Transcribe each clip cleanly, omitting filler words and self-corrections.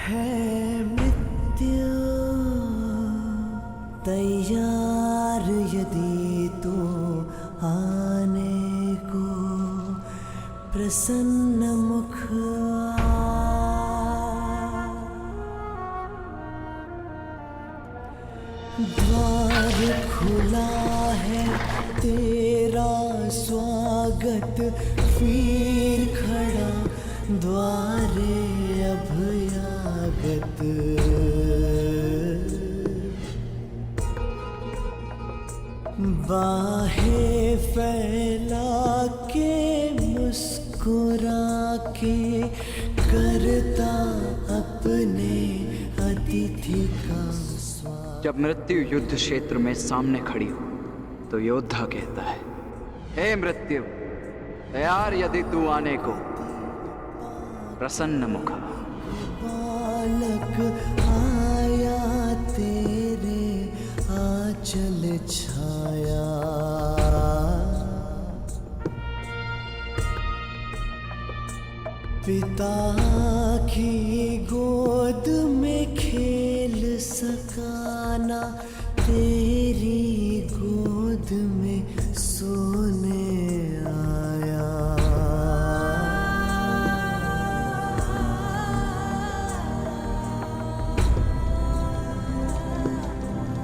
है मृत्यु तैयार यदि तू आने को प्रसन्न मुख द्वार खुला है तेरा स्वागत वीर खड़ा द्वारे अभयागत बाहें फैला के मुस्कुरा के करता अपने अतिथि का स्वागत। जब मृत्यु युद्ध क्षेत्र में सामने खड़ी हो तो योद्धा कहता है, हे मृत्यु तैयार यदि तू आने को प्रसन्न मुखा। बालक आया तेरे आंचल छाया पिता की गोद में खेल सकाना तेरी गोद में सोने आया।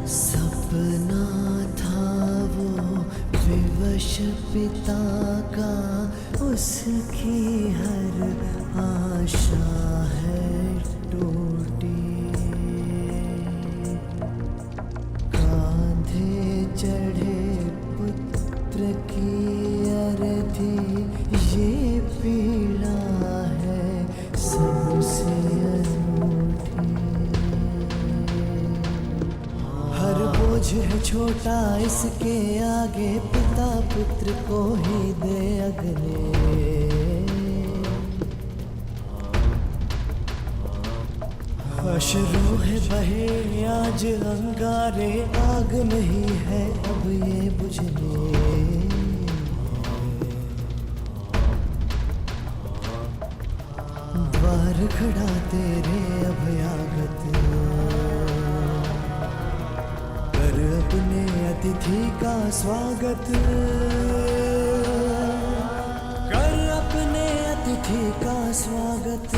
सपना था वो विवश पिता का उसकी हर आशा है टूटी कांधे चढ़े पुत्र की अर्थी ये पीड़ा है सबसे अनूठी। हर बोझ है छोटा इसके आगे पिता पुत्र को ही दे अगले। अश्रु है बहे आज अंगारे आग नहीं है अब ये बुझने। द्वार खड़ा तेरे अभयागत कर अपने अतिथि का स्वागत कर अपने अतिथि का स्वागत।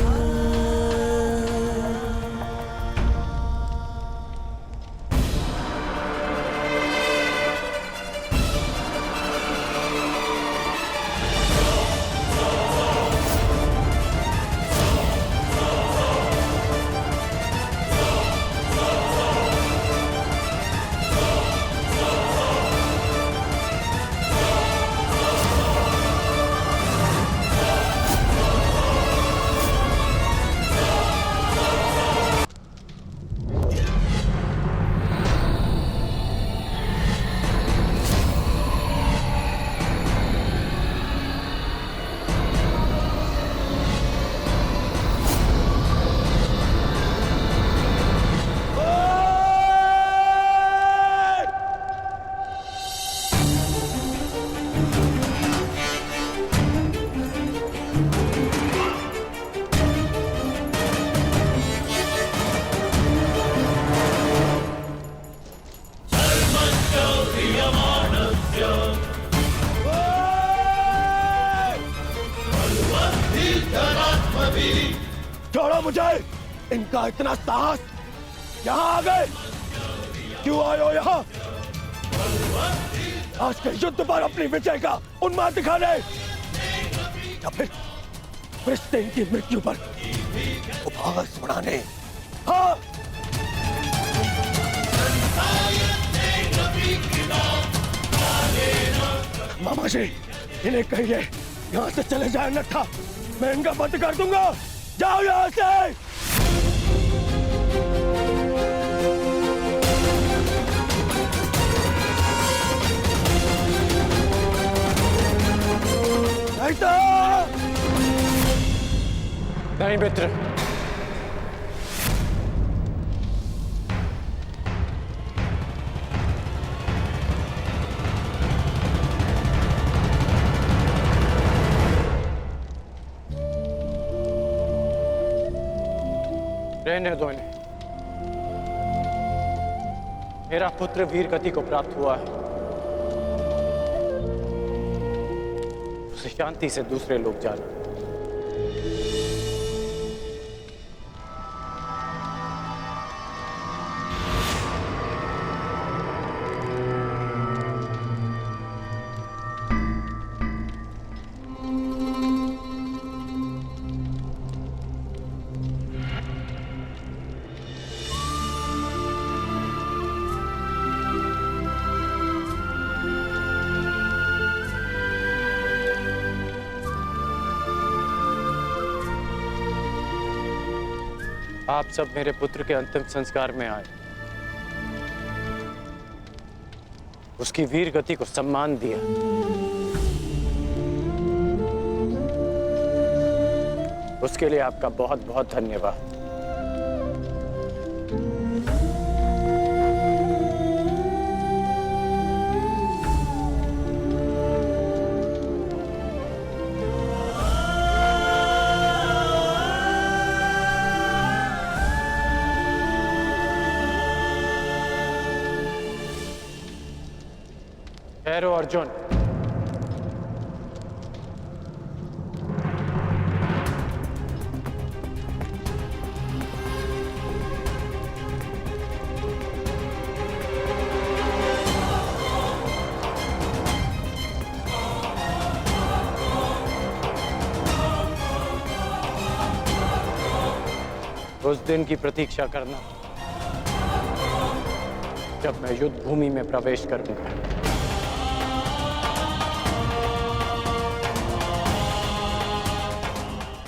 छोड़ो मुझे, इनका इतना साहस, यहाँ आ गए क्यों आए हो यहाँ? आज के युद्ध पर अपनी विजय का उन्माद दिखाने या फिर इनकी मृत्यु पर उपहास उड़ाने? हाँ मामा जी, इन्हें कहिए यहाँ से चले जाए नट्ठा, मैं इनका बंद कर दूंगा। जाओ यहाँ से। नहीं मित्र, रहने दो इन्हें। मेरा पुत्र वीर गति को प्राप्त हुआ है, उसे शांति से दूसरे लोग जाना। आप सब मेरे पुत्र के अंतिम संस्कार में आए, उसकी वीर गति को सम्मान दिया। उसके लिए आपका बहुत बहुत धन्यवाद। ठहरो अर्जुन। उस दिन की प्रतीक्षा करना जब मैं युद्ध भूमि में प्रवेश करूंगा।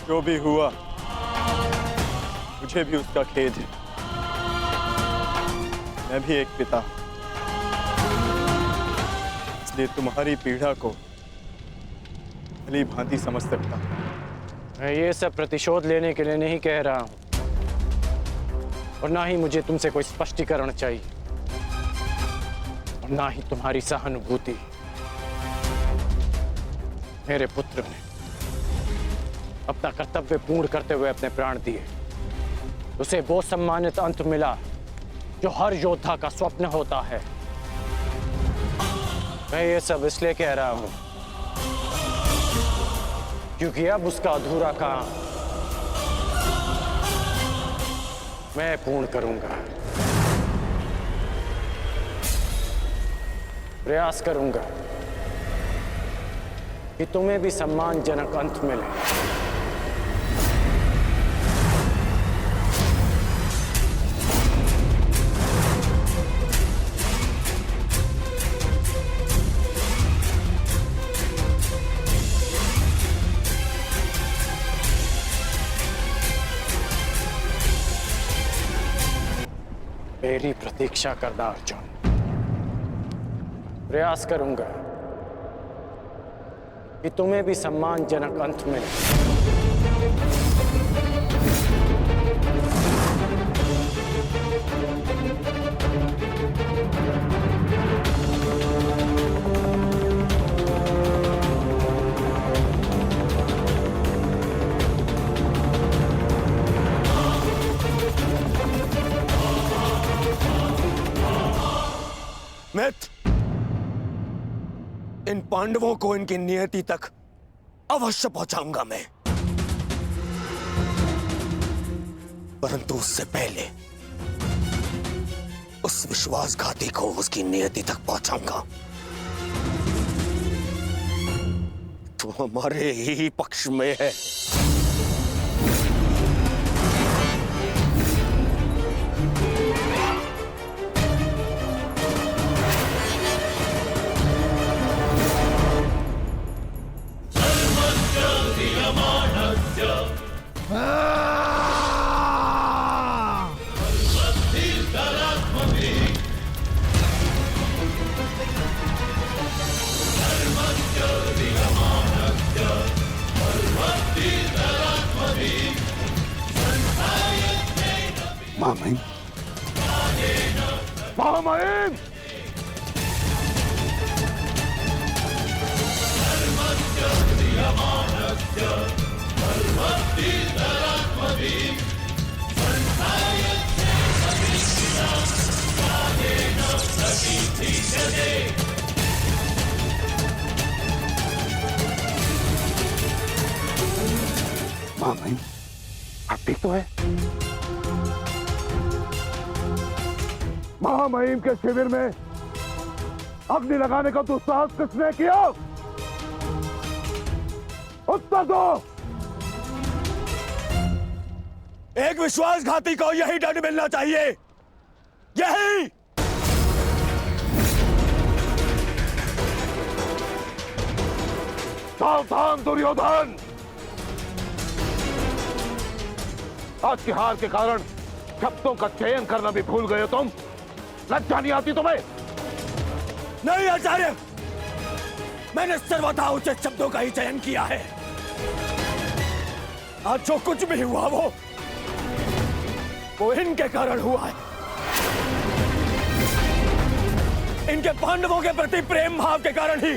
जो भी हुआ मुझे भी उसका खेद है। मैं भी एक पिता हूं, इसलिए तुम्हारी पीड़ा को भली भांति समझ सकता हूं। मैं ये सब प्रतिशोध लेने के लिए नहीं कह रहा हूं, और ना ही मुझे तुमसे कोई स्पष्टीकरण चाहिए, और ना ही तुम्हारी सहानुभूति। मेरे पुत्र ने अपना कर्तव्य पूर्ण करते हुए अपने प्राण दिए। उसे वो सम्मानित अंत मिला जो हर योद्धा का स्वप्न होता है। मैं ये सब इसलिए कह रहा हूं क्योंकि अब उसका अधूरा काम मैं पूर्ण करूंगा। प्रयास करूंगा कि तुम्हें भी सम्मानजनक अंत मिले। मेरी प्रतीक्षा करना अर्जुन। प्रयास करूंगा कि तुम्हें भी सम्मानजनक अंत मिले। मित्र, इन पांडवों को इनकी नियति तक अवश्य पहुंचाऊंगा मैं, परंतु उससे पहले उस विश्वासघाती को उसकी नियति तक पहुंचाऊंगा। तो हमारे ही पक्ष में है। महामहिम, महामहिम, महामहिम, महामहिम, आप ठीक तो है? महामहिम के शिविर में अग्नि लगाने का दुस्साहस किसने किया? उत्तर दो। एक विश्वासघाती को यही दंड मिलना चाहिए, यही। सावधान दुर्योधन, आज की हार के कारण शब्दों का चयन करना भी भूल गए तुम। लज्जा नहीं आती तुम्हें? नहीं आचार्य, मैंने सर्वथा उचित शब्दों का ही चयन किया है। आज जो कुछ भी हुआ वो इनके कारण हुआ है। इनके पांडवों के प्रति प्रेम भाव के कारण ही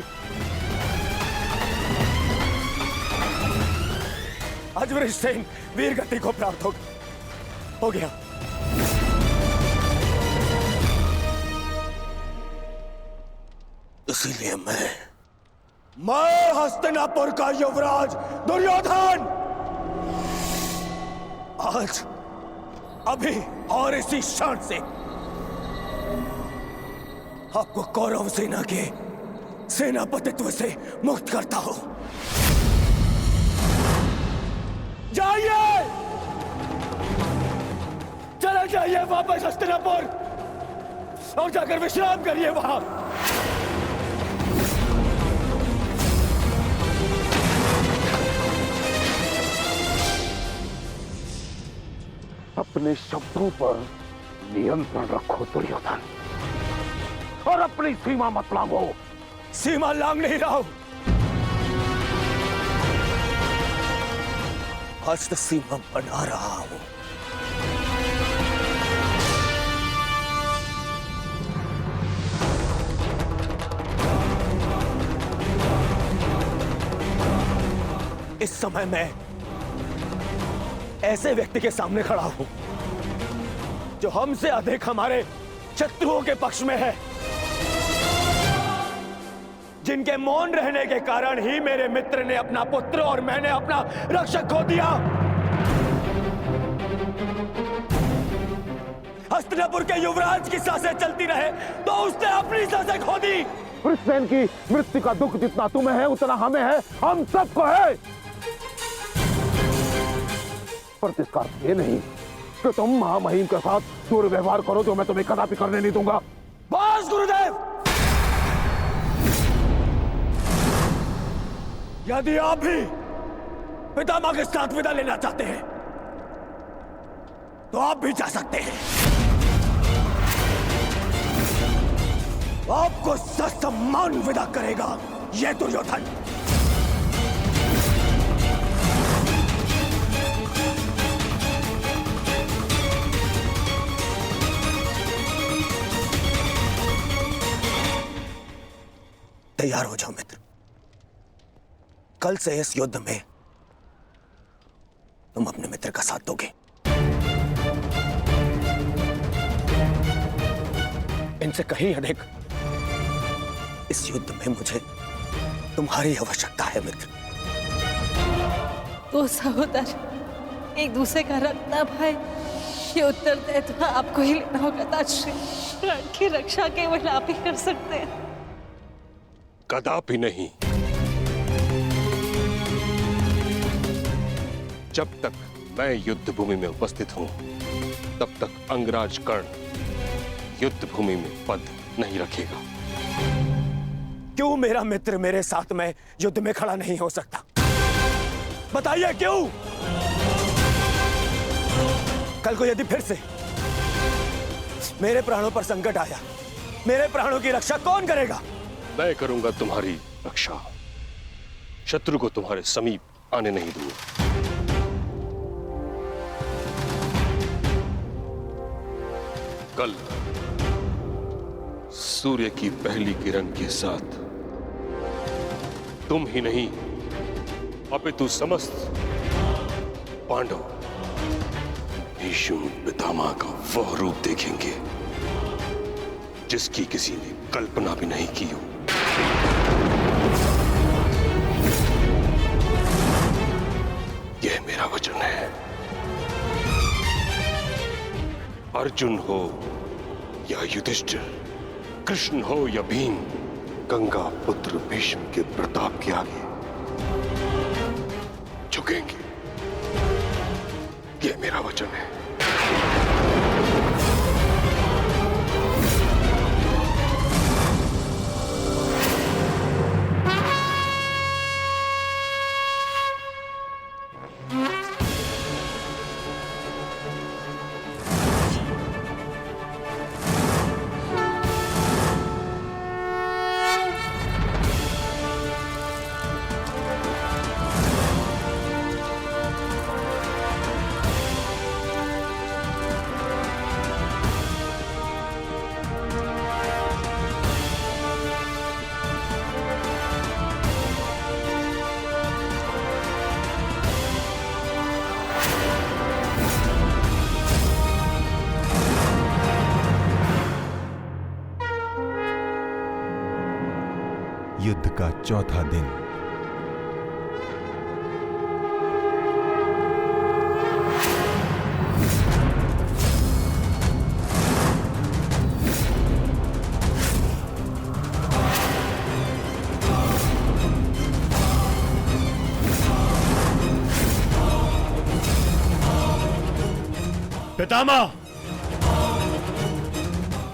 आज वृषसेन वीर गति को प्राप्त हो गया। इसीलिए मैं हस्तिनापुर का युवराज दुर्योधन आज अभी और इसी क्षण से आपको कौरव सेना के सेनापतित्व से मुक्त करता हूं। जाइए, चले जाइए वापस हस्तिनापुर और जाकर विश्राम करिए वहां। अपने शब्दों पर नियंत्रण रखो दुर्योधन, और अपनी सीमा मत लांघो। सीमा लांघ नहीं रहा हूं, आज तो सीमा बना रहा हूं। इस समय मैं ऐसे व्यक्ति के सामने खड़ा हूं जो हमसे अधिक हमारे शत्रुओं के पक्ष में है, जिनके मौन रहने के कारण ही मेरे मित्र ने अपना पुत्र और मैंने अपना रक्षक खो दिया। हस्तिनापुर के युवराज की सांसें चलती रहे तो उसने अपनी सांसें खो दी। वृषसेन की मृत्यु का दुख जितना तुम्हें है उतना हमें है, हम सबको है। पर इसका अर्थ ये नहीं कि तुम महामहिम के साथ दुर्व्यवहार करो, जो मैं तुम्हें कदापि करने नहीं दूंगा। बस गुरुदेव, यदि आप भी पितामह के साथ विदा लेना चाहते हैं तो आप भी जा सकते हैं। आपको ससम्मान विदा करेगा यह दुर्योधन। तैयार हो जाओ मित्र, कल से इस युद्ध में तुम अपने मित्र का साथ दोगे। इनसे कहीं अधिक इस युद्ध में मुझे तुम्हारी आवश्यकता है मित्र। दो सहोदर एक दूसरे का रखना भाई, ये उत्तरदायित्व आपको ही लेना होगा ताजश्री। प्राण की रक्षा केवल आप ही कर सकते हैं। कदापि नहीं। जब तक मैं युद्ध भूमि में उपस्थित हूं तब तक अंगराज कर्ण युद्ध भूमि में पद नहीं रखेगा। क्यों मेरा मित्र मेरे साथ में युद्ध में खड़ा नहीं हो सकता? बताइए क्यों? कल को यदि फिर से मेरे प्राणों पर संकट आया, मेरे प्राणों की रक्षा कौन करेगा? मैं करूंगा तुम्हारी रक्षा, शत्रु को तुम्हारे समीप आने नहीं दूंगा। कल सूर्य की पहली किरण के साथ तुम ही नहीं अपितु समस्त पांडव भीष्म पितामह का वह रूप देखेंगे जिसकी किसी ने कल्पना भी नहीं की हो। यह मेरा वचन अर्जुन हो या युधिष्ठिर, कृष्ण हो या भीम, गंगा पुत्र भीष्म के प्रताप के आगे झुकेंगे। ये मेरा वचन है। युद्ध का चौथा दिन। पितामह,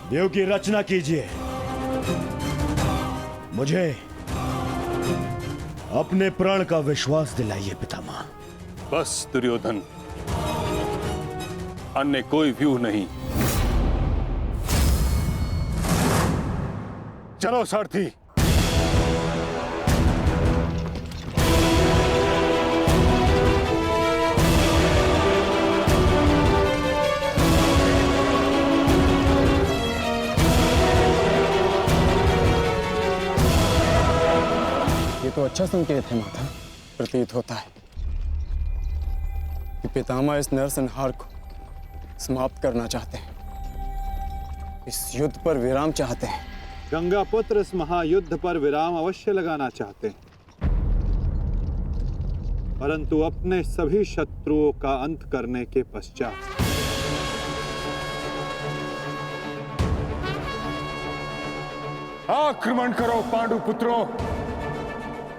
देव की रचना कीजिए। मुझे अपने प्राण का विश्वास दिलाइए पितामह। बस दुर्योधन, अन्य कोई व्यूह नहीं। चलो सारथी। तो अच्छा संकेत है माता। प्रतीत होता है कि पितामह इस नरसंहार को समाप्त करना चाहते हैं, इस युद्ध पर विराम चाहते हैं। गंगा पुत्र इस महायुद्ध पर विराम अवश्य लगाना चाहते हैं, परंतु अपने सभी शत्रुओं का अंत करने के पश्चात। आक्रमण करो पांडु पुत्रों,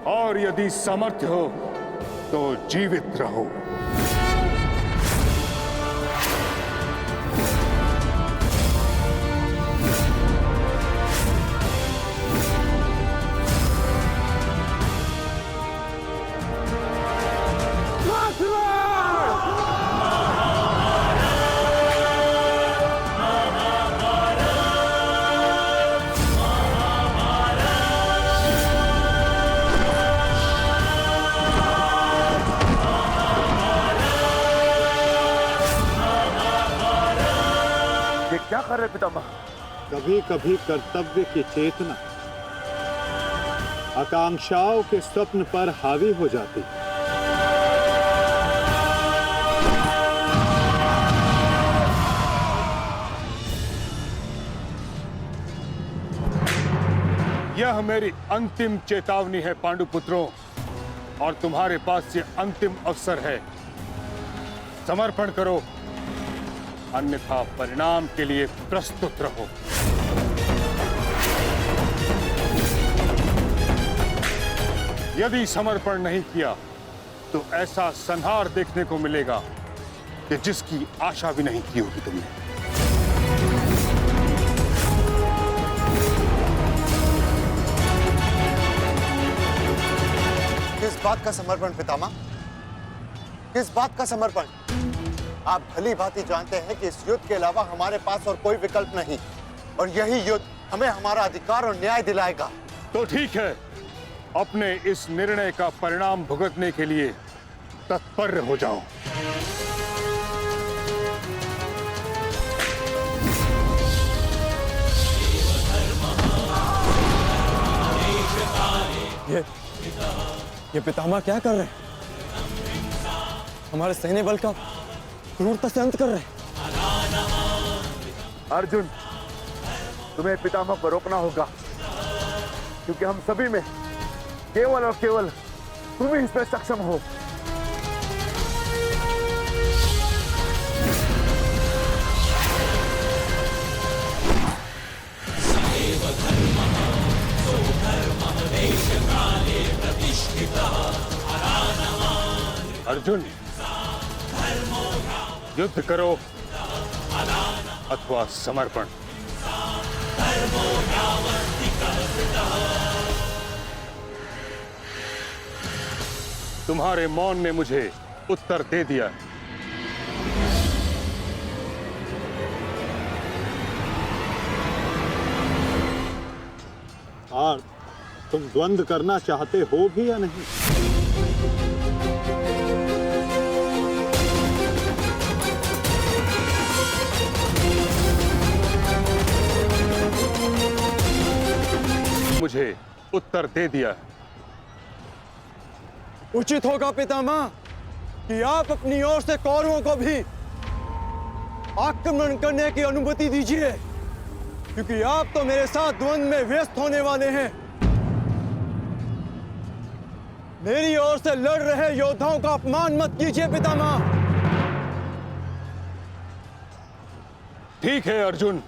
और यदि सामर्थ्य हो तो जीवित रहो। क्या कर रहे पितामह? कभी कभी कर्तव्य की चेतना आकांक्षाओं के स्वप्न पर हावी हो जाती। यह मेरी अंतिम चेतावनी है पांडुपुत्रों, और तुम्हारे पास ये अंतिम अवसर है। समर्पण करो, अन्यथा परिणाम के लिए प्रस्तुत रहो। यदि समर्पण नहीं किया तो ऐसा संहार देखने को मिलेगा कि जिसकी आशा भी नहीं की होगी तुमने। किस बात का समर्पण पितामह? किस बात का समर्पण? आप भली भांति जानते हैं कि इस युद्ध के अलावा हमारे पास और कोई विकल्प नहीं, और यही युद्ध हमें हमारा अधिकार और न्याय दिलाएगा। तो ठीक है, अपने इस निर्णय का परिणाम भुगतने के लिए तत्पर हो जाओ। ये पितामह क्या कर रहे हैं? हमारे सैन्य बल का क्रूरता से अंत कर रहे हैं। अर्जुन, तुम्हें पितामह को रोकना होगा, क्योंकि हम सभी में केवल और केवल तुम ही इसमें सक्षम हो। अर्जुन, युद्ध करो अथवा समर्पण। तुम्हारे मौन ने मुझे उत्तर दे दिया। और तुम द्वंद्व करना चाहते हो भी या नहीं? मुझे उत्तर दे दिया। उचित होगा पितामह कि आप अपनी ओर से कौरवों को भी आक्रमण करने की अनुमति दीजिए, क्योंकि आप तो मेरे साथ द्वंद्व में व्यस्त होने वाले हैं। मेरी ओर से लड़ रहे योद्धाओं का अपमान मत कीजिए पितामह। ठीक है अर्जुन,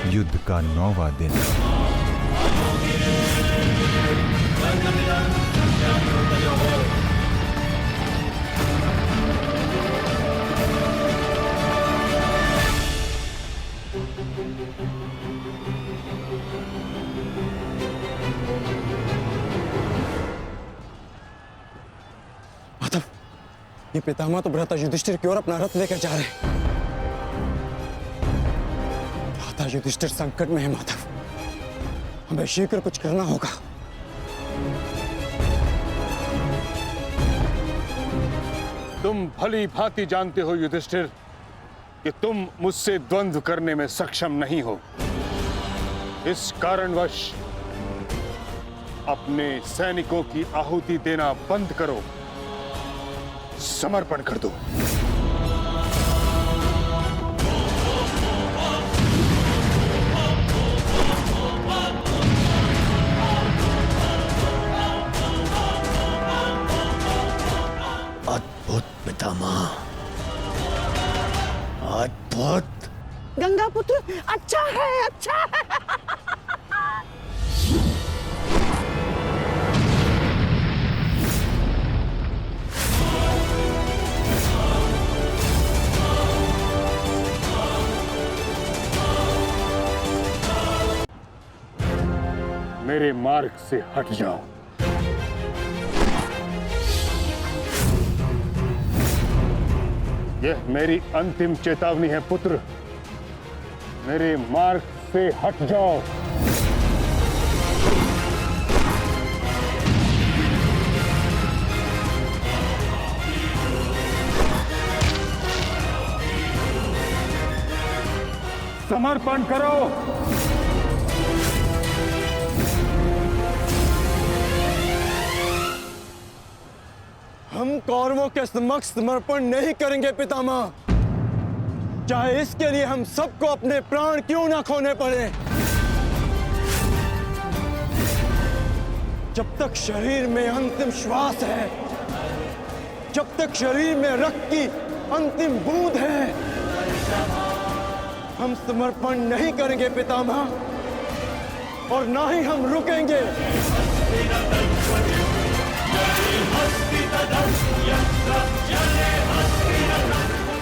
युद्ध का 9वां दिन। माधव, ये पितामह तो भ्राता युधिष्ठिर की ओर अपना रथ लेकर जा रहे हैं। भ्राता युधिष्ठिर संकट में है माधव, हमें शीघ्र कुछ करना होगा। तुम भली भांति जानते हो युधिष्ठिर कि तुम मुझसे द्वंद्व करने में सक्षम नहीं हो। इस कारणवश अपने सैनिकों की आहुति देना बंद करो, समर्पण कर दो। अद्भुत पितामह, अद्भुत। गंगा पुत्र अच्छा है, अच्छा है। मेरे मार्ग से हट जाओ। यह मेरी अंतिम चेतावनी है पुत्र, मेरे मार्ग से हट जाओ। समर्पण करो। हम कौरवों के समक्ष समर्पण नहीं करेंगे पितामह, चाहे इसके लिए हम सबको अपने प्राण क्यों ना खोने पड़े। जब तक शरीर में अंतिम श्वास है, जब तक शरीर में रक्त की अंतिम बूंद है, हम समर्पण नहीं करेंगे पितामह। और ना ही हम रुकेंगे।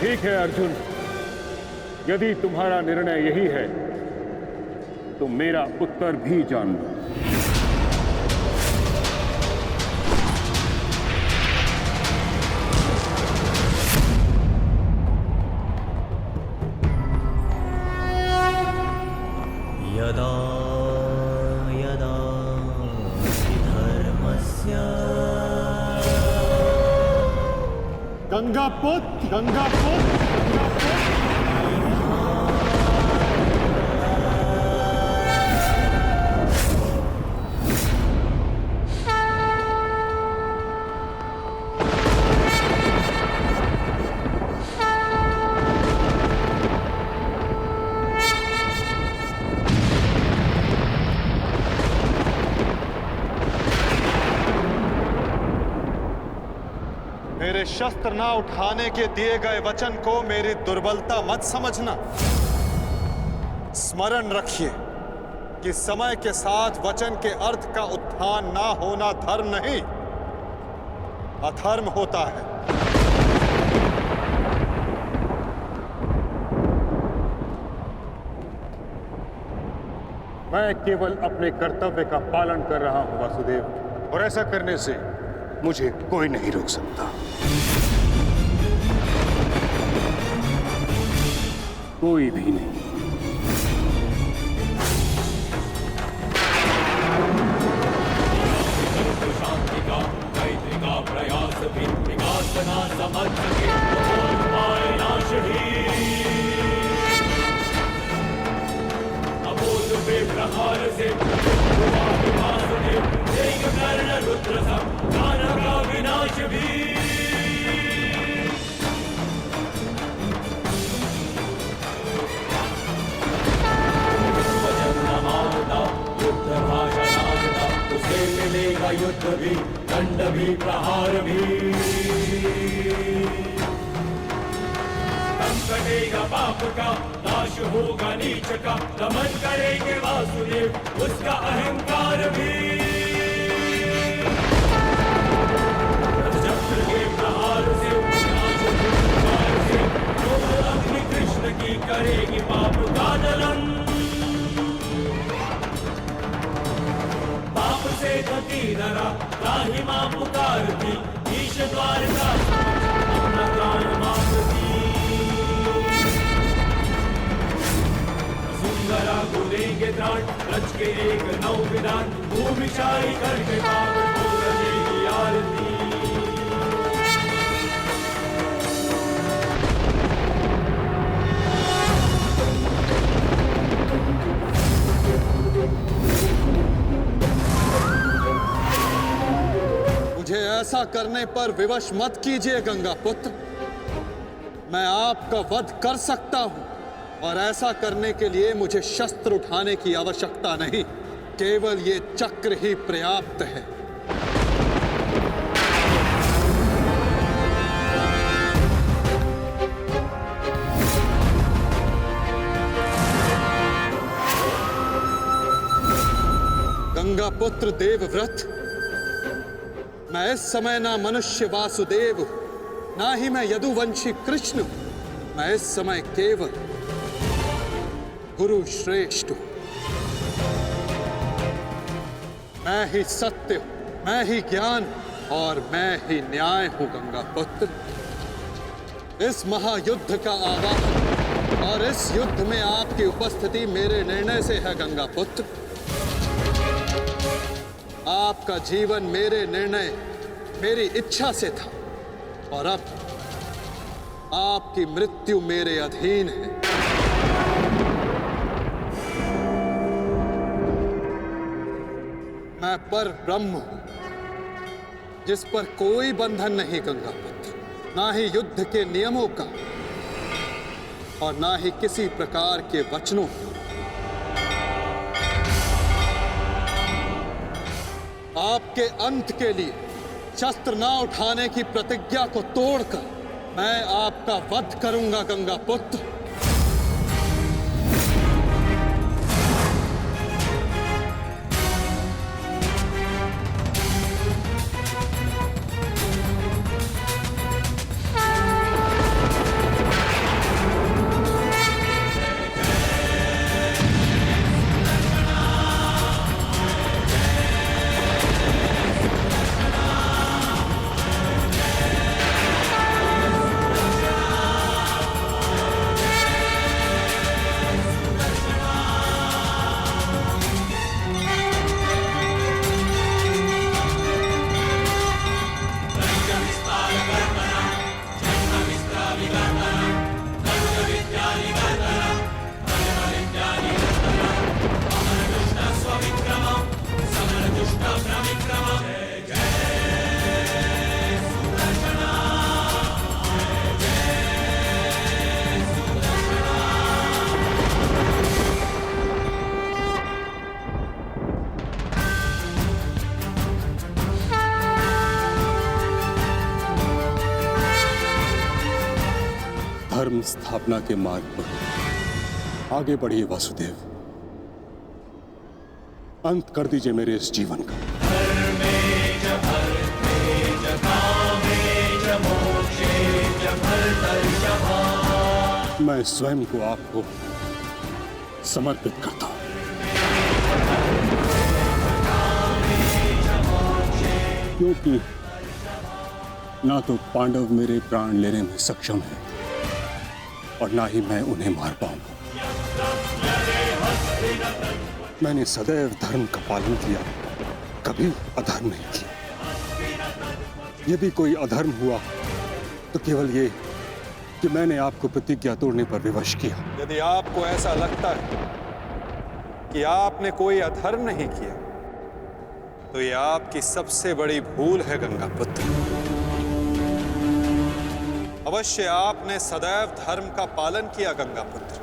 ठीक है अर्जुन, यदि तुम्हारा निर्णय यही है तो मेरा उत्तर भी जान लो। यदा यदा धर्मस्य गंगापुत्र, मेरे शस्त्र ना उठाने के दिए गए वचन को मेरी दुर्बलता मत समझना। स्मरण रखिए कि समय के साथ वचन के अर्थ का उत्थान ना होना धर्म नहीं, अधर्म होता है। मैं केवल अपने कर्तव्य का पालन कर रहा हूं वासुदेव, और ऐसा करने से मुझे कोई नहीं रोक सकता। कोई भी नहीं। शांति का मैत्री का प्रयास भी विकास ना समझ सके नाश ही अबोध पे प्रहार से कर्ण रुद्र सब दानव का विनाश भी युद्ध भाषा उसे मिलेगा युद्ध भी, दंड भी, प्रहार भी। दम कटेगा पाप का, नाश होगा नीच का, दमन करेंगे वासुदेव उसका अहंकार भी। चक्र के प्रहार से अग्नि कृष्ण की करेगी पाप का दलन। पाप से गति धरा राही मां पुकारती, ईश द्वार का अपना प्राण मांगती। सुंदरा को देंगे त्राण, रच के एक नौ विधान, भूमि शाही करके पावन को गजेगी आरती। मुझे ऐसा करने पर विवश मत कीजिए गंगा पुत्र। मैं आपका वध कर सकता हूं, और ऐसा करने के लिए मुझे शस्त्र उठाने की आवश्यकता नहीं, केवल ये चक्र ही पर्याप्त है। गंगा पुत्र देवव्रत, मैं इस समय ना मनुष्य वासुदेव हूं, ना ही मैं यदुवंशी कृष्ण हूं। मैं इस समय केवल गुरु श्रेष्ठ हूं। मैं ही सत्य हूं, मैं ही ज्ञान और मैं ही न्याय हूं गंगा पुत्र। इस महायुद्ध का आवाहन और इस युद्ध में आपकी उपस्थिति मेरे निर्णय से है गंगा पुत्र। आपका जीवन मेरे निर्णय, मेरी इच्छा से था, और अब आपकी मृत्यु मेरे अधीन है। मैं पर ब्रह्म हूं, जिस पर कोई बंधन नहीं गंगा पुत्र, ना ही युद्ध के नियमों का और ना ही किसी प्रकार के वचनों का। आपके अंत के लिए शस्त्र ना उठाने की प्रतिज्ञा को तोड़कर मैं आपका वध करूंगा गंगा पुत्र। स्थापना के मार्ग पर आगे बढ़िए वासुदेव। अंत कर दीजिए मेरे इस जीवन का। मैं स्वयं को आपको समर्पित करता हूं। क्योंकि ना तो पांडव मेरे प्राण लेने में सक्षम है और ना ही मैं उन्हें मार पाऊंगा। मैंने सदैव धर्म का पालन किया, कभी अधर्म नहीं किया। यदि कोई अधर्म हुआ तो केवल ये कि मैंने आपको प्रतिज्ञा तोड़ने पर विवश किया। यदि आपको ऐसा लगता है कि आपने कोई अधर्म नहीं किया तो यह आपकी सबसे बड़ी भूल है गंगा पुत्र। अवश्य आपने सदैव धर्म का पालन किया गंगा पुत्र,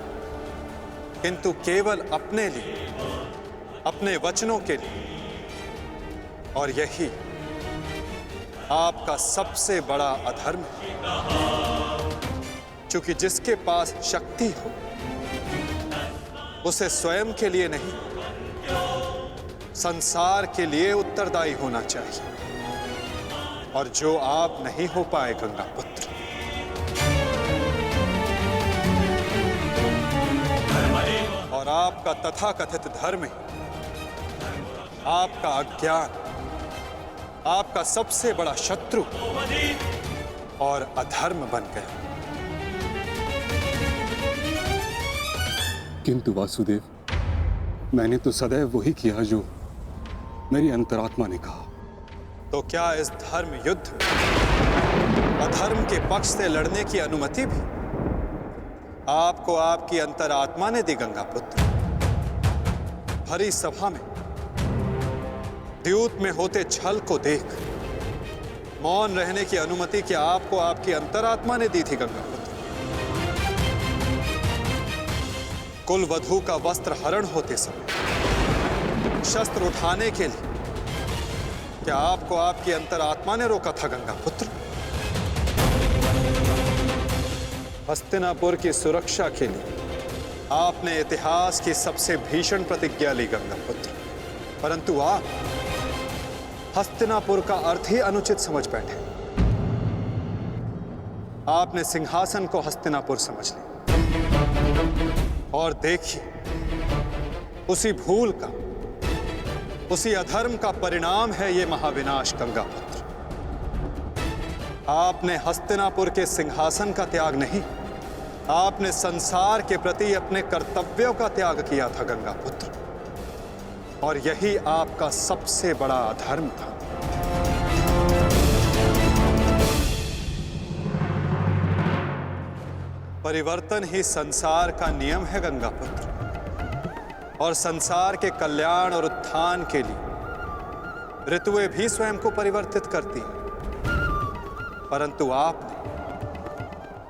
किंतु केवल अपने लिए, अपने वचनों के लिए। और यही आपका सबसे बड़ा अधर्म है। क्योंकि जिसके पास शक्ति हो उसे स्वयं के लिए नहीं, संसार के लिए उत्तरदायी होना चाहिए, और जो आप नहीं हो पाए गंगा पुत्र। और आपका तथाकथित धर्म ही आपका अज्ञान, आपका सबसे बड़ा शत्रु और अधर्म बन गया। किंतु वासुदेव, मैंने तो सदैव वही किया जो मेरी अंतरात्मा ने कहा। तो क्या इस धर्म युद्ध में अधर्म के पक्ष से लड़ने की अनुमति भी आपको आपकी अंतरात्मा ने दी गंगा पुत्र? भरी सभा में द्यूत में होते छल को देख मौन रहने की अनुमति क्या आपको आपकी अंतरात्मा ने दी थी गंगा पुत्र? कुल वधू का वस्त्र हरण होते समय शस्त्र उठाने के लिए क्या आपको आपकी अंतरात्मा ने रोका था गंगा पुत्र? हस्तिनापुर की सुरक्षा के लिए आपने इतिहास की सबसे भीषण प्रतिज्ञा ली गंगा पुत्र, परंतु आप हस्तिनापुर का अर्थ ही अनुचित समझ बैठे। आपने सिंहासन को हस्तिनापुर समझ लिया। और देखिए, उसी भूल का, उसी अधर्म का परिणाम है ये महाविनाश गंगा पुत्र। आपने हस्तिनापुर के सिंहासन का त्याग नहीं, आपने संसार के प्रति अपने कर्तव्यों का त्याग किया था गंगा पुत्र, और यही आपका सबसे बड़ा अधर्म था। परिवर्तन ही संसार का नियम है गंगा पुत्र, और संसार के कल्याण और उत्थान के लिए ऋतुएं भी स्वयं को परिवर्तित करती हैं। परंतु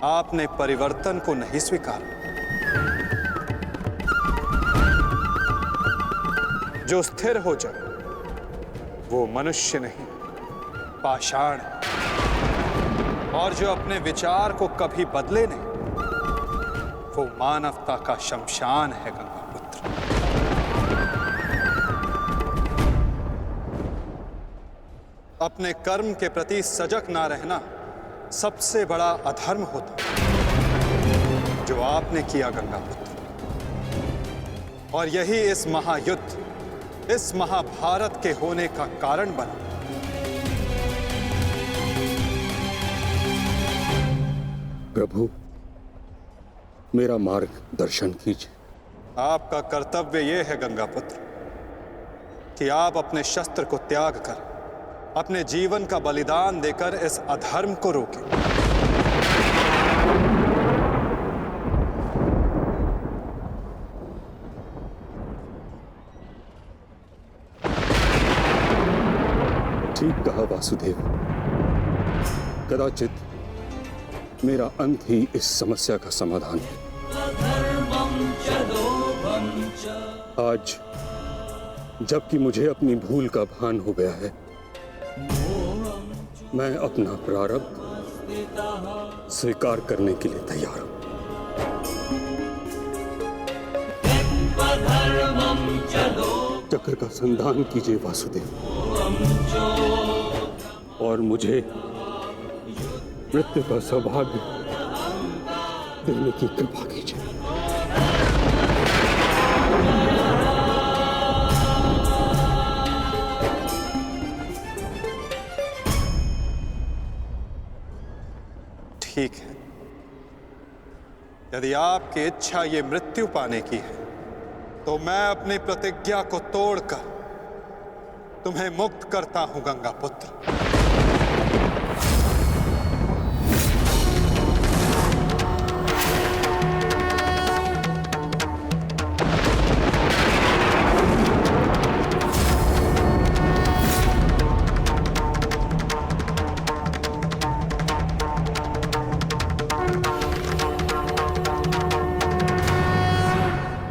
आपने परिवर्तन को नहीं स्वीकारा। जो स्थिर हो जाए वो मनुष्य नहीं, पाषाण है। और जो अपने विचार को कभी बदले नहीं, वो मानवता का शमशान है गंगा पुत्र। अपने कर्म के प्रति सजग ना रहना सबसे बड़ा अधर्म होता जो आपने किया गंगा पुत्र, और यही इस महायुद्ध, इस महाभारत के होने का कारण बना। प्रभु, मेरा मार्ग दर्शन कीजिए। आपका कर्तव्य यह है गंगा पुत्र कि आप अपने शस्त्र को त्याग कर, अपने जीवन का बलिदान देकर इस अधर्म को रोकें। ठीक कहा वासुदेव। कदाचित मेरा अंत ही इस समस्या का समाधान है। आज जबकि मुझे अपनी भूल का भान हो गया है, मैं अपना प्रारब्ध स्वीकार करने के लिए तैयार हूं। चक्र का संधान कीजिए वासुदेव, और मुझे मृत्यु का सौभाग्य देने की कृपा कीजिए। ठीक है, यदि आपकी इच्छा ये मृत्यु पाने की है तो मैं अपनी प्रतिज्ञा को तोड़कर तुम्हें मुक्त करता हूं गंगा पुत्र।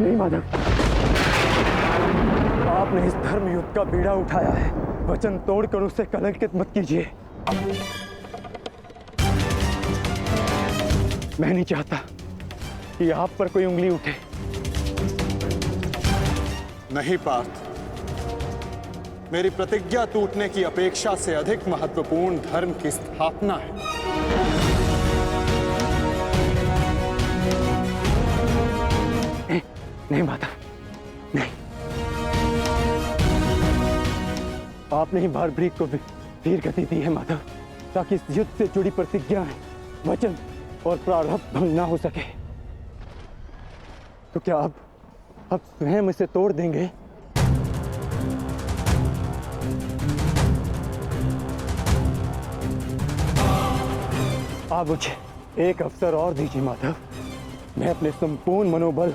नहीं माधव, आपने इस धर्म युद्ध का बीड़ा उठाया है, वचन तोड़कर उसे कलंकित मत कीजिए। मैं नहीं चाहता कि आप पर कोई उंगली उठे। नहीं पार्थ, मेरी प्रतिज्ञा टूटने की अपेक्षा से अधिक महत्वपूर्ण धर्म की स्थापना है। नहीं माता, नहीं। आपने ही भारब्रीक को वीर गति दी है माधव, ताकि इस युद्ध से जुड़ी प्रतिज्ञाएं, वचन और प्रारब्ध भंग ना हो सके। तो क्या आप स्वयं इसे तोड़ देंगे? आप मुझे एक अवसर और दीजिए माधव, मैं अपने संपूर्ण मनोबल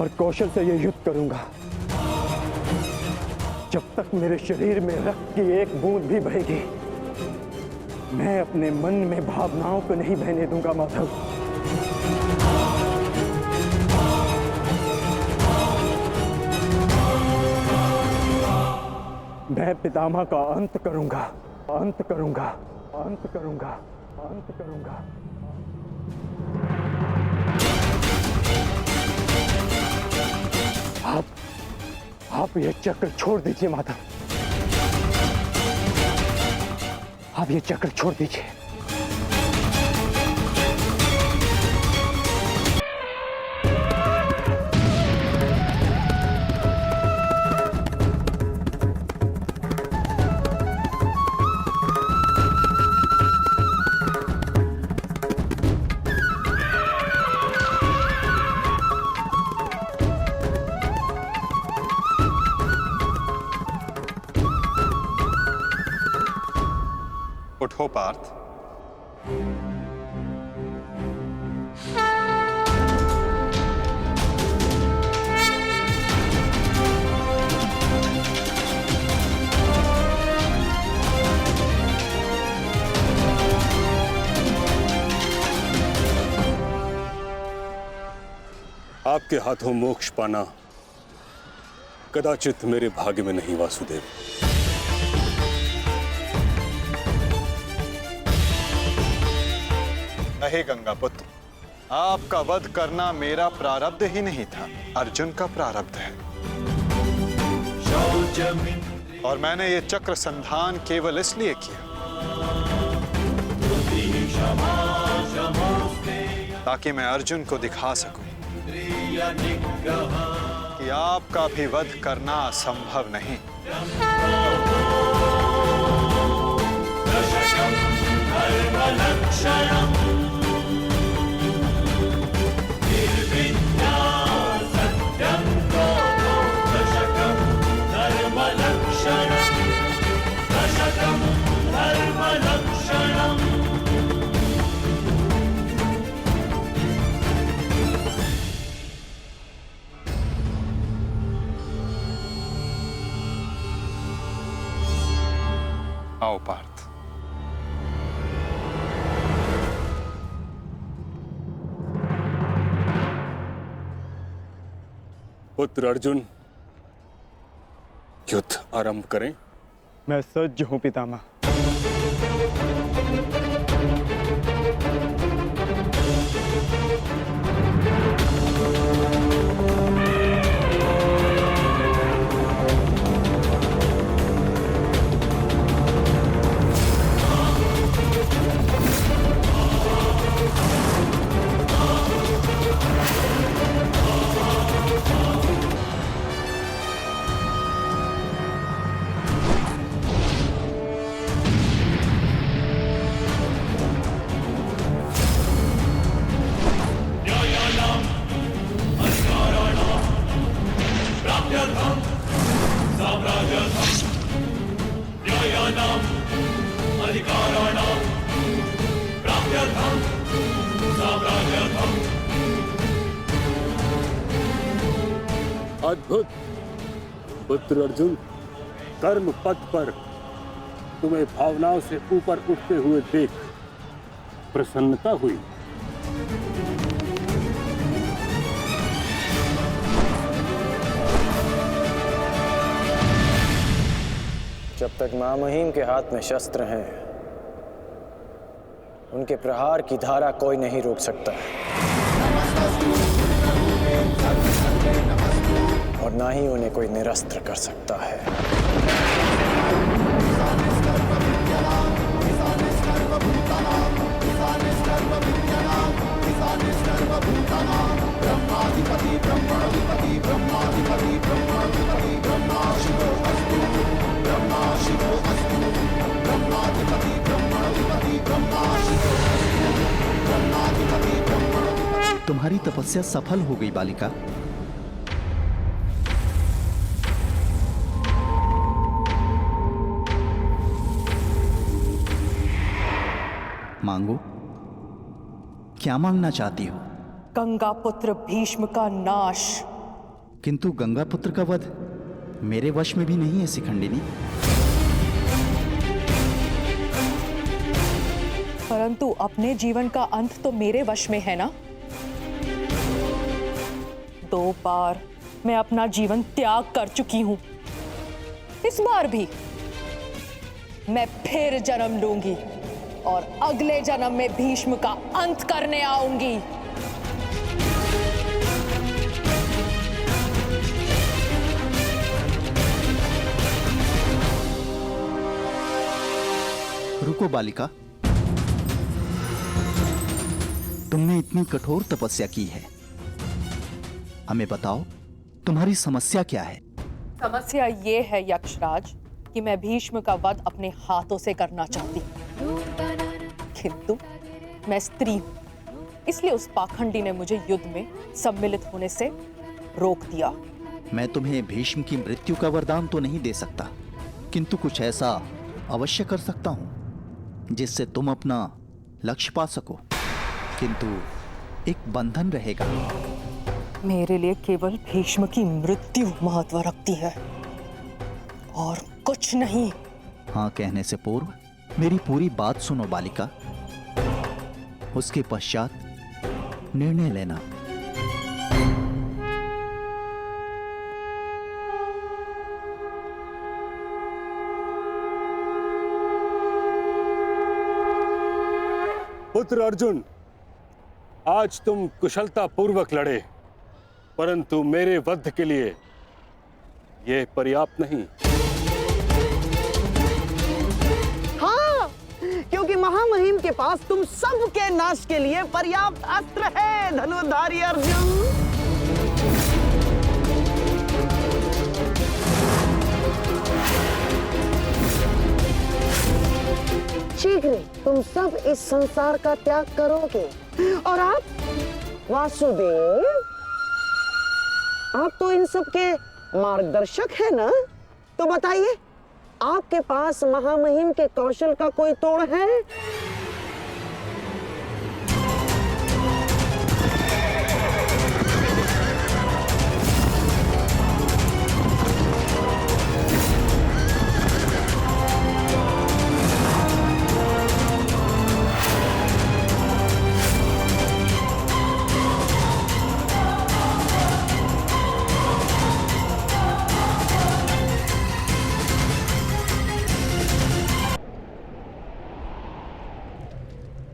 और कौशल से यह युद्ध करूंगा। जब तक मेरे शरीर में रक्त की एक बूंद भी बहेगी, मैं अपने मन में भावनाओं को नहीं बहने दूंगा माधव। मैं पितामह का अंत करूंगा, अंत करूंगा, अंत करूंगा, अंत करूंगा। आप ये चक्र छोड़ दीजिए माधव, आप ये चक्र छोड़ दीजिए। उठो पार्थ। आपके हाथों मोक्ष पाना कदाचित मेरे भाग्य में नहीं वासुदेव। नहीं गंगा पुत्र, आपका वध करना मेरा प्रारब्ध ही नहीं था, अर्जुन का प्रारब्ध है। और मैंने ये चक्र संधान केवल इसलिए किया ताकि मैं अर्जुन को दिखा सकूं कि आपका भी वध करना असंभव नहीं। आओ पार्थ। पुत्र अर्जुन, युद्ध आरंभ करें। मैं सज्ज हूं पितामह। अधिकाराणां प्राप्त्यर्थं साम्राज्यार्थं। अद्भुत पुत्र अर्जुन, कर्म पथ पर तुम्हें भावनाओं से ऊपर उठते हुए देख प्रसन्नता हुई। जब तक महामहिम के हाथ में शस्त्र हैं, उनके प्रहार की धारा कोई नहीं रोक सकता और ना ही उन्हें कोई निरस्त्र कर सकता है। तुम्हारी तपस्या सफल हो गई बालिका। मांगो, क्या मांगना चाहती हो? गंगा पुत्र भीष्म का नाश। किंतु गंगा पुत्र का वध मेरे वश में भी नहीं है शिखंडिनी। परंतु अपने जीवन का अंत तो मेरे वश में है ना। 2 बार मैं अपना जीवन त्याग कर चुकी हूं। इस बार भी मैं फिर जन्म लूंगी और अगले जन्म में भीष्म का अंत करने आऊंगी। रुको बालिका, तुमने इतनी कठोर तपस्या की है, हमें बताओ तुम्हारी समस्या क्या है? समस्या ये है यक्षराज कि मैं भीष्म का वध अपने हाथों से करना चाहती हूँ, किंतु मैं स्त्री हूं, इसलिए उस पाखंडी ने मुझे युद्ध में सम्मिलित होने से रोक दिया। मैं तुम्हें भीष्म की मृत्यु का वरदान तो नहीं दे सकता, किंतु कुछ ऐसा अवश्य कर सकता हूं जिससे तुम अपना लक्ष्य पा सको, किंतु एक बंधन रहेगा। मेरे लिए केवल भीष्म की मृत्यु महत्व रखती है और कुछ नहीं। हाँ कहने से पूर्व मेरी पूरी बात सुनो बालिका, उसके पश्चात निर्णय लेना। पुत्र अर्जुन, आज तुम कुशलता पूर्वक लड़े, परंतु मेरे वध के लिए यह पर्याप्त नहीं। हाँ, क्योंकि महामहिम के पास तुम सबके नाश के लिए पर्याप्त अस्त्र है धनुर्धारी अर्जुन। शीघ्र तुम सब इस संसार का त्याग करोगे और आप वासुदेव, आप तो इन सब के मार्गदर्शक है ना, तो बताइए आपके पास महामहिम के कौशल का कोई तोड़ है?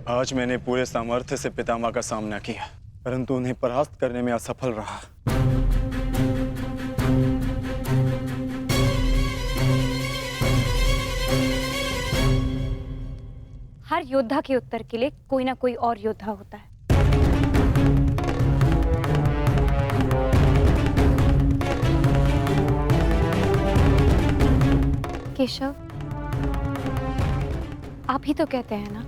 आज मैंने पूरे सामर्थ्य से पितामह का सामना किया, परंतु उन्हें परास्त करने में असफल रहा। हर योद्धा के उत्तर के लिए कोई ना कोई और योद्धा होता है। केशव, आप ही तो कहते हैं ना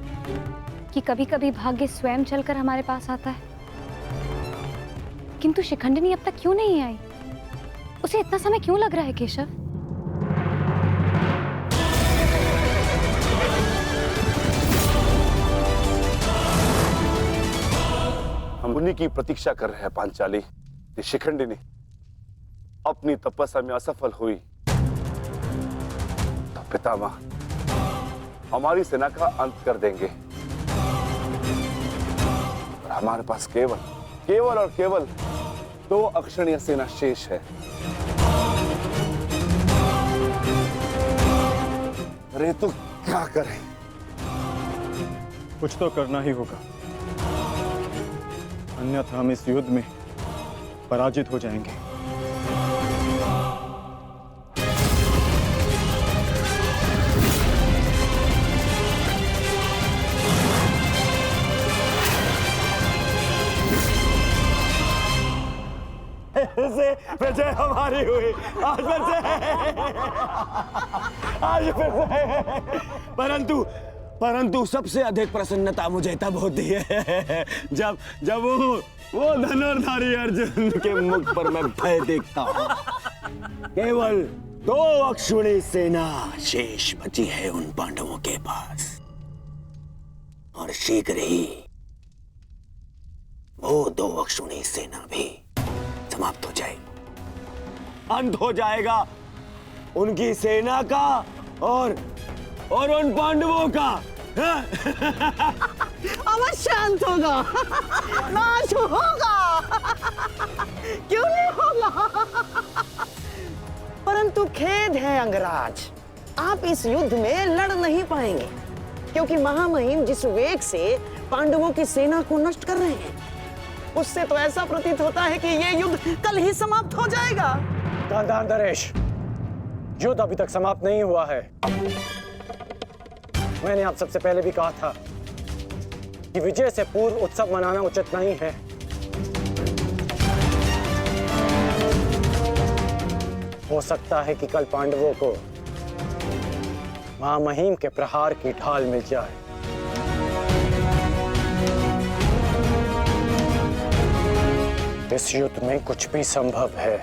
कि कभी कभी भाग्य स्वयं चलकर हमारे पास आता है, किंतु शिखंडिनी अब तक क्यों नहीं आई? उसे इतना समय क्यों लग रहा है केशव? हम उन्हीं की प्रतीक्षा कर रहे हैं पांचाली। ये शिखंडिनी अपनी तपस्या में असफल हुई तो पितामह हमारी सेना का अंत कर देंगे और हमारे पास केवल और केवल 2 अक्षणीय सेना शेष है। अरे तो क्या करें? कुछ तो करना ही होगा, अन्यथा हम इस युद्ध में पराजित हो जाएंगे। विजय हमारी हुई आज फिर से। परंतु सबसे अधिक प्रसन्नता मुझे तब होती है जब वो धनुर्धारी अर्जुन के मुख पर मैं भय देखता हूँ। केवल 2 अक्षुणी सेना शेष बची है उन पांडवों के पास, और शीघ्र ही वो 2 अक्षुणी सेना भी समाप्त हो जाएगी। अंत हो जाएगा उनकी सेना का और उन पांडवों का। अवश्य अंत होगा, नाश होगा, क्यों नहीं होगा? परंतु खेद है अंगराज, आप इस युद्ध में लड़ नहीं पाएंगे, क्योंकि महामहिम जिस वेग से पांडवों की सेना को नष्ट कर रहे हैं, उससे तो ऐसा प्रतीत होता है कि ये युद्ध कल ही समाप्त हो जाएगा। गांधार नरेश, युद्ध अभी तक समाप्त नहीं हुआ है। मैंने आप सबसे पहले भी कहा था कि विजय से पूर्व उत्सव मनाना उचित नहीं है। हो सकता है कि कल पांडवों को महामहिम के प्रहार की ढाल मिल जाए। इस युद्ध में कुछ भी संभव है।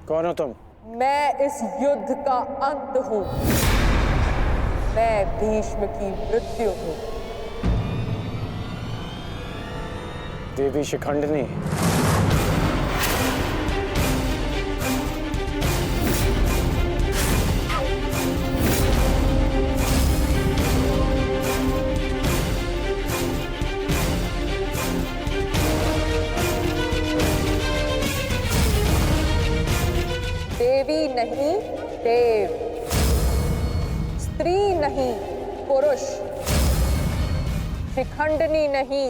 कौन हो तुम? मैं इस युद्ध का अंत हूं। मैं भीष्म की मृत्यु हूं। देवी शिखंडिनी, देवी नहीं देव, स्त्री नहीं पुरुष, शिखंडिनी नहीं।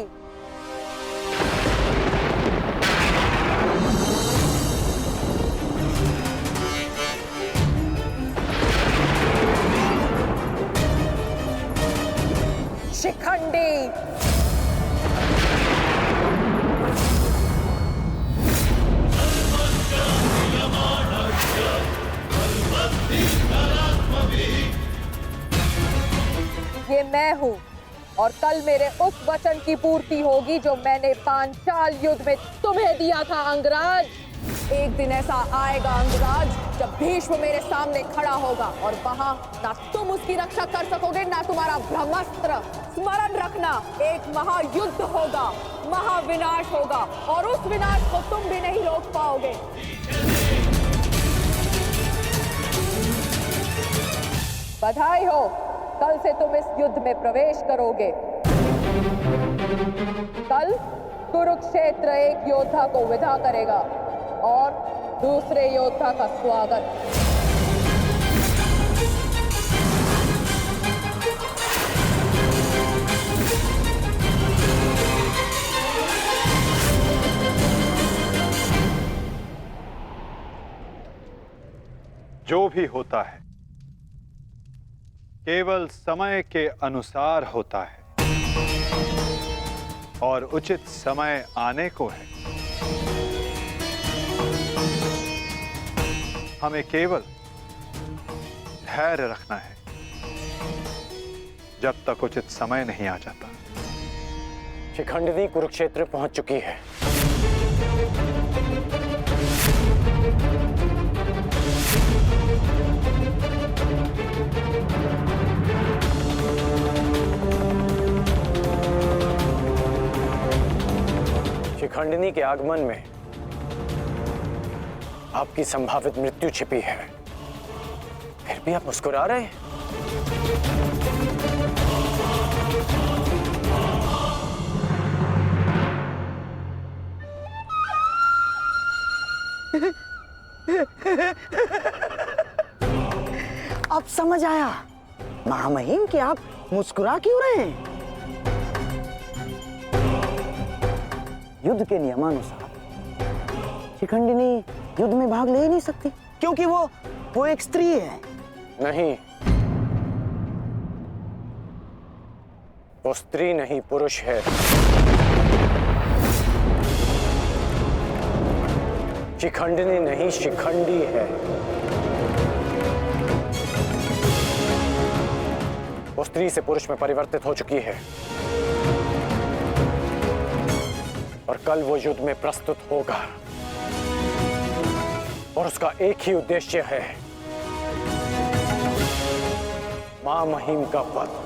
शिखंडी। ये मैं हूँ, और कल मेरे उस वचन की पूर्ति होगी जो मैंने पांचाल युद्ध में तुम्हें दिया था अंगराज। एक दिन ऐसा आएगा अंगराज जब भीष्म मेरे सामने खड़ा होगा, और वहां ना तुम उसकी रक्षा कर सकोगे ना तुम्हारा ब्रह्मास्त्र। स्मरण रखना, एक महायुद्ध होगा, महाविनाश होगा, और उस विनाश को तुम भी नहीं रोक पाओगे। बधाई हो, कल से तुम इस युद्ध में प्रवेश करोगे। कल कुरुक्षेत्र एक योद्धा को विदा करेगा और दूसरे योद्धा का स्वागत। जो भी होता है केवल समय के अनुसार होता है, और उचित समय आने को है। हमें केवल धैर्य रखना है, जब तक उचित समय नहीं आ जाता। शिखंडिनी कुरुक्षेत्र पहुंच चुकी है। शिखंडिनी के आगमन में आपकी संभावित मृत्यु छिपी है, फिर भी आप मुस्कुरा रहे हैं। अब समझ आया महामहिम कि आप मुस्कुरा क्यों रहे हैं। युद्ध के नियमानुसार शिखंडिनी युद्ध में भाग ले ही नहीं सकती, क्योंकि वो एक स्त्री है। नहीं, वो स्त्री नहीं पुरुष है। शिखंडिनी नहीं शिखंडी है। वो स्त्री से पुरुष में परिवर्तित हो चुकी है और कल वो युद्ध में प्रस्तुत होगा और उसका एक ही उद्देश्य है, मां महिम का वध।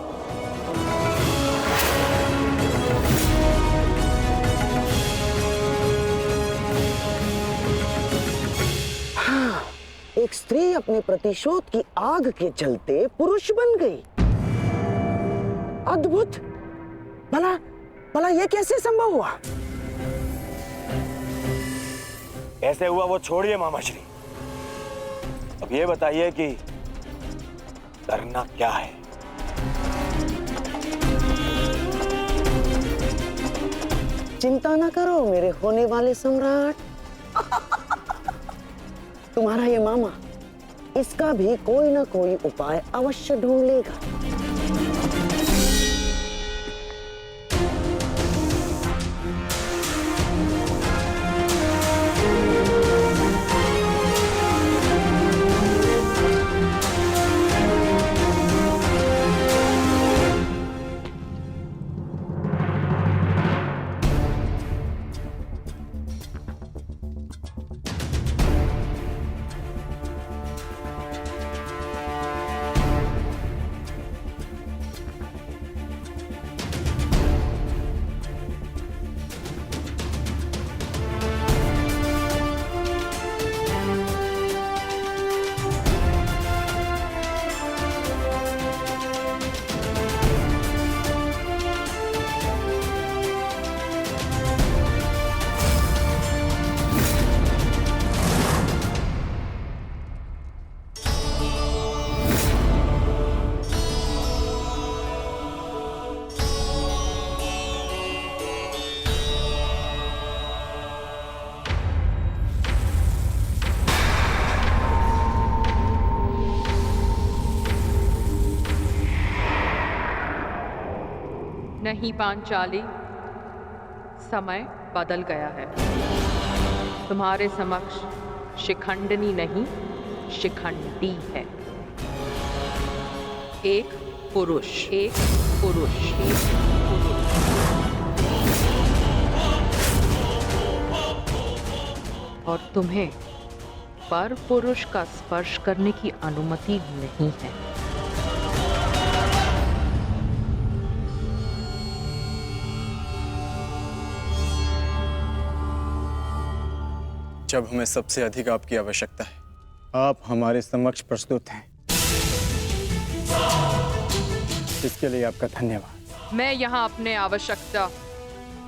हाँ, एक स्त्री अपने प्रतिशोध की आग के चलते पुरुष बन गई। अद्भुत। भला ये कैसे संभव हुआ? कैसे हुआ वो छोड़िए मामा श्री, अब ये बताइए कि करना क्या है। चिंता ना करो मेरे होने वाले सम्राट। तुम्हारा ये मामा इसका भी कोई ना कोई उपाय अवश्य ढूंढ लेगा। नहीं पांचाली, समय बदल गया है। तुम्हारे समक्ष शिखंडिनी नहीं शिखंडी है। एक पुरुष, एक पुरुष, एक पुरुष। और तुम्हें पर पुरुष का स्पर्श करने की अनुमति नहीं है। जब हमें सबसे अधिक आपकी आवश्यकता है, आप हमारे समक्ष प्रस्तुत हैं। इसके लिए आपका धन्यवाद। मैं यहाँ अपने आवश्यकता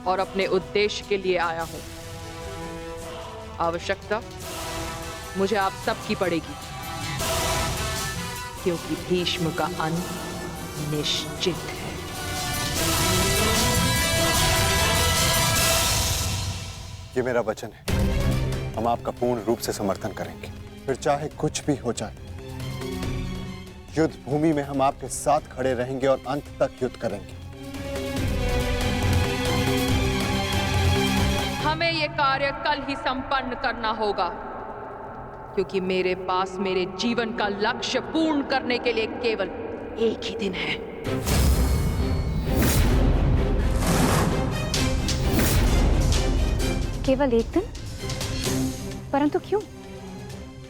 और अपने उद्देश्य के लिए आया हूँ। आवश्यकता मुझे आप सबकी पड़ेगी, क्योंकि भीष्म का अंत निश्चित है। ये मेरा वचन है, हम आपका पूर्ण रूप से समर्थन करेंगे, फिर चाहे कुछ भी हो जाए। युद्ध भूमि में हम आपके साथ खड़े रहेंगे और अंत तक युद्ध करेंगे। हमें ये कार्य कल ही संपन्न करना होगा, क्योंकि मेरे पास मेरे जीवन का लक्ष्य पूर्ण करने के लिए केवल एक ही दिन है। केवल एक दिन? परंतु क्यों?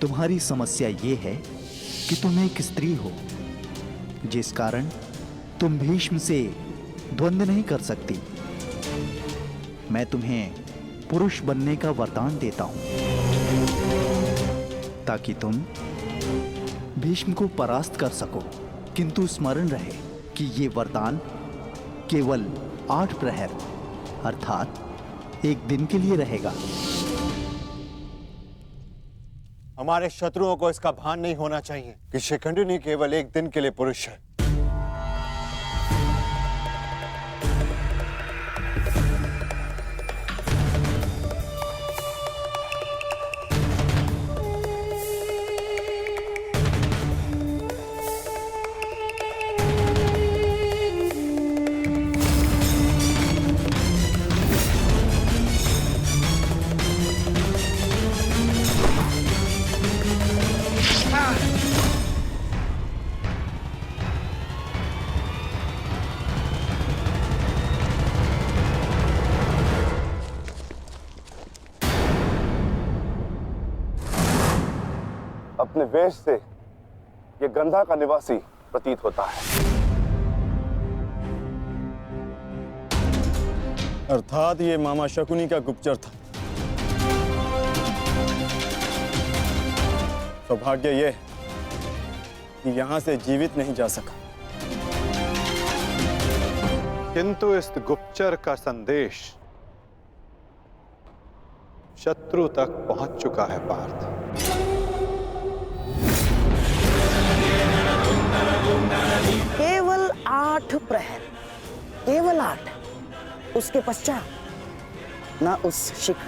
तुम्हारी समस्या ये है कि तुम एक स्त्री हो, जिस कारण तुम भीष्म से द्वंद्व नहीं कर सकती। मैं तुम्हें पुरुष बनने का वरदान देता हूं, ताकि तुम भीष्म को परास्त कर सको। किंतु स्मरण रहे कि ये वरदान केवल 8 प्रहर अर्थात एक दिन के लिए रहेगा। हमारे शत्रुओं को इसका भान नहीं होना चाहिए कि शिखंडिनी केवल एक दिन के लिए पुरुष है। अपने वेश से ये गंधा का निवासी प्रतीत होता है। अर्थात ये मामा शकुनी का गुप्तचर था। सौभाग्य ये कि यहां से जीवित नहीं जा सका। किंतु इस गुप्तचर का संदेश शत्रु तक पहुंच चुका है पार्थ। केवल 8 प्रहर, केवल 8। उसके पश्चात ना उस शिखंडी